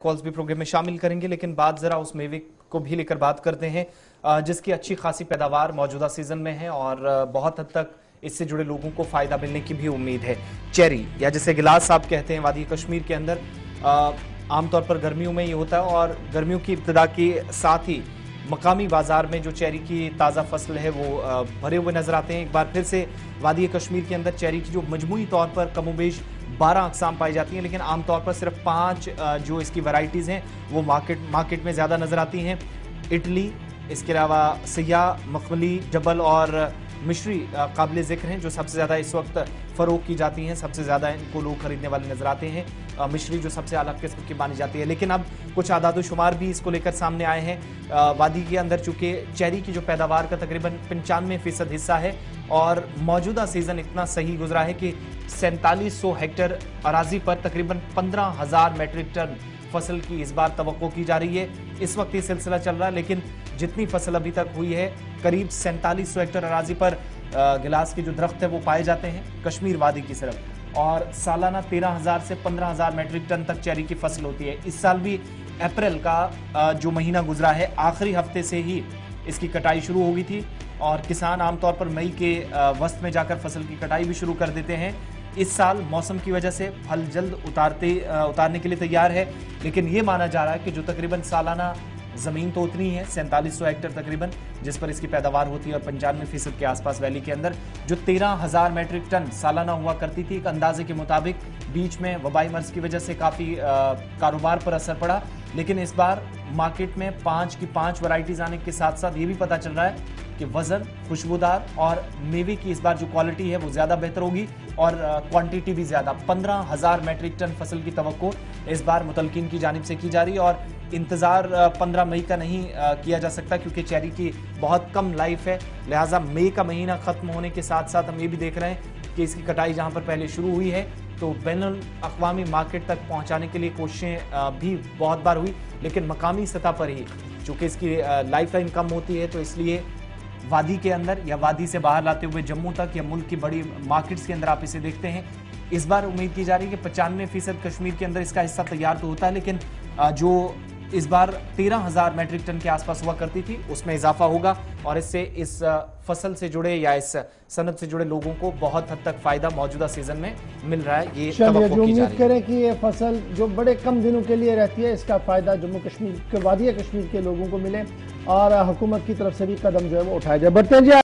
Calls भी programme में शामिल करेंगे, लेकिन बात जरा उस मेवे को भी लेकर बात करते हैं जिसकी अच्छी खासी पैदावार मौजूदा सीजन में है और बहुत हद तक इससे जुड़े लोगों को फायदा मिलने की भी उम्मीद है। चेरी या जिसे गिलास आप कहते हैं, वादी कश्मीर के अंदर आमतौर पर गर्मियों में ये होता है और गर्मियों की इब्तिदा के साथ ही मकामी बाजार में जो चेरी की ताज़ा फसल है वो भरे हुए नजर आते हैं। एक बार फिर से वादी कश्मीर के अंदर चेरी की जो मजमूई तौर पर कमोबेश 12 अक़साम पाई जाती हैं, लेकिन आमतौर पर सिर्फ 5 जो इसकी वैरायटीज़ हैं वो मार्केट में ज़्यादा नज़र आती हैं। इटली, इसके अलावा सियाह, मखमली, जबल और मिश्री काबिल ज़िक्र हैं जो सबसे ज़्यादा इस वक्त फ़रोग की जाती हैं। सबसे ज़्यादा इनको लोग खरीदने वाले नज़र आते हैं। मिश्री जो सबसे अलग किस्म की मानी जाती है, लेकिन अब कुछ आदाद शुमार भी इसको लेकर सामने आए हैं। वादी के अंदर चूँकि चेरी की जो पैदावार का तकरीबन 95% हिस्सा है और मौजूदा सीज़न इतना सही गुजरा है कि 4700 हेक्टेयर अराजी पर तकरीबन 15,000 मेट्रिक टन फसल की इस बार तवक्को की जा रही है। इस वक्त ये सिलसिला चल रहा है, लेकिन जितनी फसल अभी तक हुई है करीब 4700 हेक्टेयर अराजी पर गिलास के जो दरख्त है वो पाए जाते हैं कश्मीर वादी की तरफ, और सालाना 13,000 से 15,000 मेट्रिक टन तक चेरी की फसल होती है। इस साल भी अप्रैल का जो महीना गुजरा है आखिरी हफ्ते से ही इसकी कटाई शुरू हो गई थी और किसान आमतौर पर मई के वस्त में जाकर फसल की कटाई भी शुरू कर देते हैं। इस साल मौसम की वजह से फल जल्द उतारने के लिए तैयार है, लेकिन ये माना जा रहा है कि जो तकरीबन सालाना ज़मीन तो उतनी है 4700 हेक्टेयर तकरीबन जिस पर इसकी पैदावार होती है और 95% के आसपास वैली के अंदर जो 13,000 मेट्रिक टन सालाना हुआ करती थी, एक अंदाजे के मुताबिक बीच में वबाई मर्ज की वजह से काफ़ी कारोबार पर असर पड़ा। लेकिन इस बार मार्केट में 5 की 5 वैरायटीज़ आने के साथ साथ ये भी पता चल रहा है कि वजन, खुशबूदार और मेवे की इस बार जो क्वालिटी है वो ज़्यादा बेहतर होगी और क्वांटिटी भी ज़्यादा। 15,000 मेट्रिक टन फसल की तवक्को इस बार मुतलकिन की जानिब से की जा रही है और इंतज़ार 15 मई का नहीं किया जा सकता क्योंकि चेरी की बहुत कम लाइफ है। लिहाजा मई का महीना ख़त्म होने के साथ साथ हम ये भी देख रहे हैं कि इसकी कटाई जहाँ पर पहले शुरू हुई है तो बैनुल अक़वामी मार्केट तक पहुँचाने के लिए कोशिशें भी बहुत बार हुई, लेकिन मकामी सतह पर ही चूँकि इसकी लाइफ लाइन कम होती है तो इसलिए वादी के अंदर या वादी से बाहर लाते हुए जम्मू तक या मुल्क की बड़ी मार्केट्स के अंदर आप इसे देखते हैं। इस बार उम्मीद की जा रही है कि 95% कश्मीर के अंदर इसका हिस्सा तैयार तो होता है, लेकिन जो इस बार 13,000 मेट्रिक टन के आसपास हुआ करती थी उसमें इजाफा होगा और इससे इस फसल से जुड़े या इस सनत से जुड़े लोगों को बहुत हद तक फायदा मौजूदा सीजन में मिल रहा है। ये जो उम्मीद करें कि ये फसल जो बड़े कम दिनों के लिए रहती है इसका फायदा जम्मू कश्मीर के वादी कश्मीर के लोगों को मिले और हुकूमत की तरफ से भी कदम जो है वो उठाया जाए। बढ़ते हैं जी।